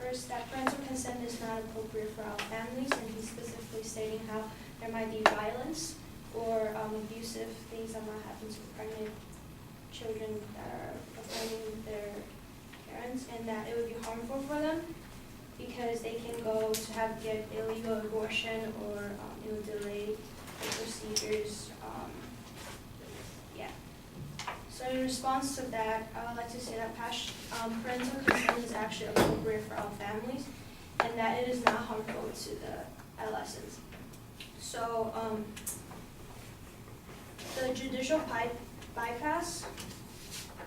first, that parental consent is not appropriate for all families, and he's specifically stating how there might be violence or abusive things that might happen to pregnant children that are offending their parents, and that it would be harmful for them because they can go to get illegal abortion, or it will delay the procedures. So in response to that, I would like to say that parental consent is actually appropriate for all families, and that it is not harmful to the adolescents. So the judicial bypass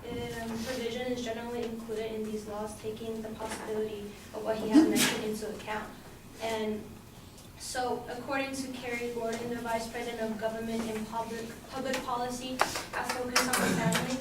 provision is generally included in these laws, taking the possibility of what he has mentioned into account. And so, according to Carrie Gordon, the Vice President of Government and Public Policy at Focus on the Family,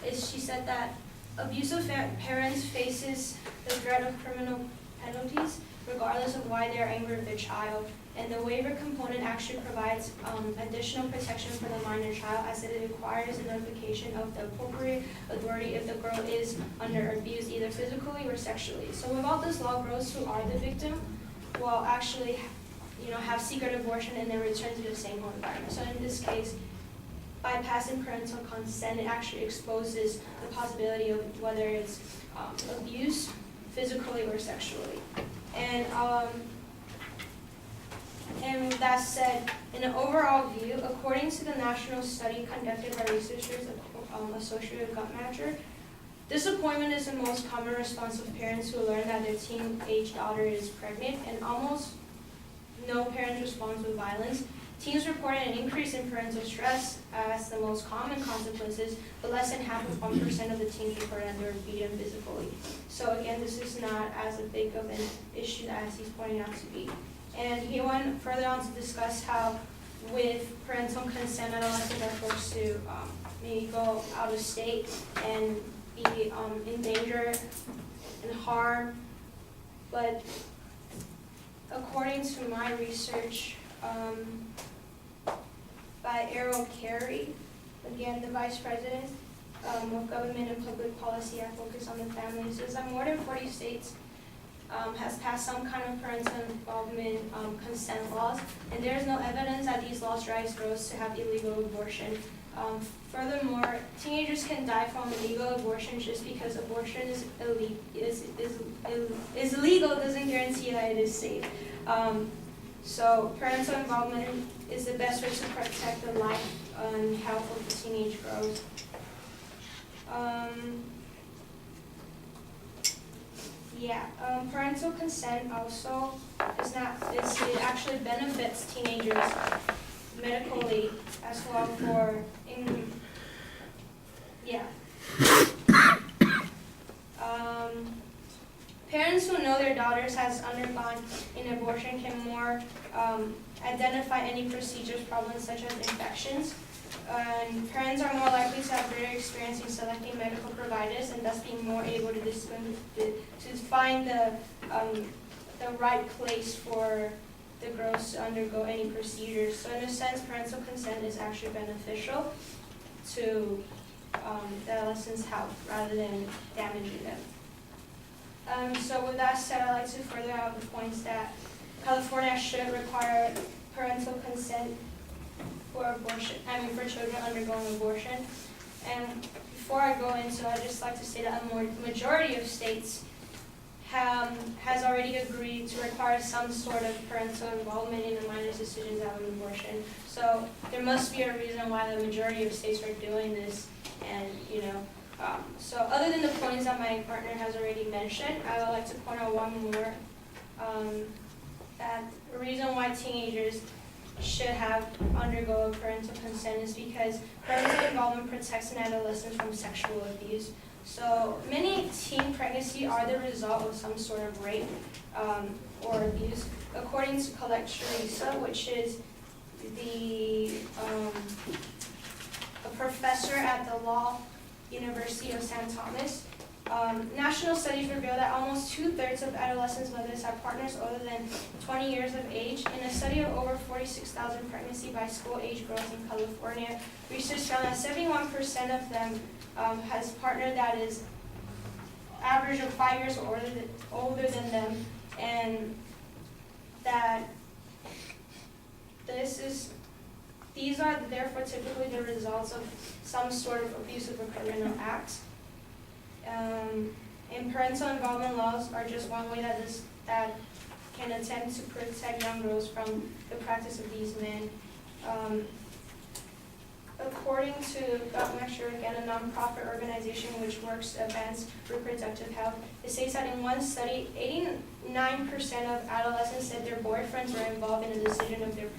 she said that abusive parents faces the threat of criminal penalties regardless of why they are angry with their child. And the waiver component actually provides additional protection for the minor child, as it requires a notification of the appropriate authority if the girl is under abuse, either physically or sexually. So without this law, girls who are the victim will actually have secret abortion and then return to the same home environment. So in this case, bypassing parental consent, it actually exposes the possibility of whether it's abuse, physically or sexually. And with that said, in an overall view, according to the national study conducted by researchers associated with Guttmacher, disappointment is the most common response of parents who learn that their teen-age daughter is pregnant, and almost no parent responds with violence. Teens reported an increase in parental stress as the most common consequences, but less than 1% of the teens reported that they were beaten physically. So again, this is not as big of an issue as he's pointing out to be. And he went further on to discuss how with parental consent, adolescents are forced to maybe go out of state and be in danger and harm. But according to my research by Errol Carey, again, the Vice President of Government and Public Policy at Focus on the Family, says that more than 40 states has passed some kind of parental involvement consent laws, and there is no evidence that these laws drive girls to have illegal abortion. Furthermore, teenagers can die from illegal abortion. Just because abortion is illegal doesn't guarantee that it is safe. So parental involvement is the best way to protect the life and health of the teenage girls. Parental consent also it actually benefits teenagers medically as well parents who know their daughters has undergone an abortion can more identify any procedures problems such as infections. And parents are more likely to have greater experience in selecting medical providers and thus being more able to find the right place for the girls to undergo any procedures. So in a sense, parental consent is actually beneficial to the adolescent's health rather than damaging them. So with that said, I'd like to further out the points that California should require parental consent for for children undergoing abortion. And before I go into it, I'd just like to say that a majority of states has already agreed to require some sort of parental involvement in the minor's decisions to have an abortion. So there must be a reason why the majority of states are doing this. And so other than the points that my partner has already mentioned, I would like to point out one more. That the reason why teenagers should undergo parental consent is because parental involvement protects an adolescent from sexual abuse. So many teen pregnancies are the result of some sort of rape or abuse. According to Colette Teresa, which is a professor at the Law University of St. Thomas, national studies reveal that almost 2/3 of adolescents mothers have partners older than 20 years of age. In a study of over 46,000 pregnancy by school-age girls in California, research found that 71% of them has a partner that is average of 5 years older than them, and that these are therefore typically the results of some sort of abusive or criminal act. And parental involvement laws are just one way that can attempt to protect young girls from the practice of these men. According to again, a nonprofit organization which works to advance reproductive health, it states that in one study, 89% of adolescents said their boyfriends were involved in the decision of their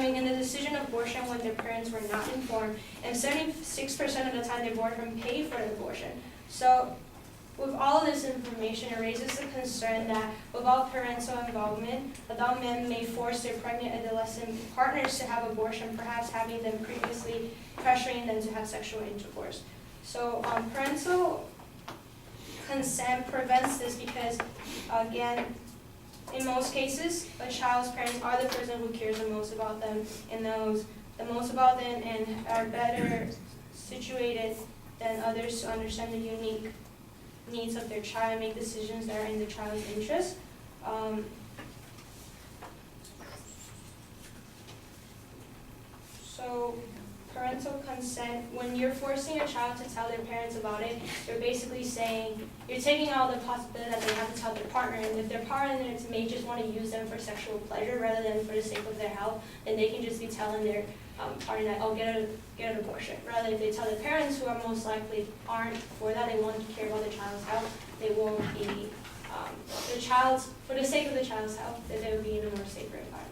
in the decision of abortion when their parents were not informed, and 76% of the time their boyfriend paid for the abortion. So, with all of this information, it raises the concern that without parental involvement, adult men may force their pregnant adolescent partners to have abortion, perhaps having them previously pressuring them to have sexual intercourse. So parental consent prevents this because, again, in most cases, a child's parents are the person who cares the most about them and knows the most about them and are better situated than others to understand the unique needs of their child and make decisions that are in the child's interest. So parental consent, when you're forcing a child to tell their parents about it, you're basically saying, you're taking all the possibility that they have to tell their partner, and if their partner may just want to use them for sexual pleasure rather than for the sake of their health, then they can just be telling their partner that, oh, get an abortion. Rather, if they tell their parents, who are most likely aren't for that, they won't care about the child's health, they won't be, for the sake of the child's health, that they would be in a more safer environment.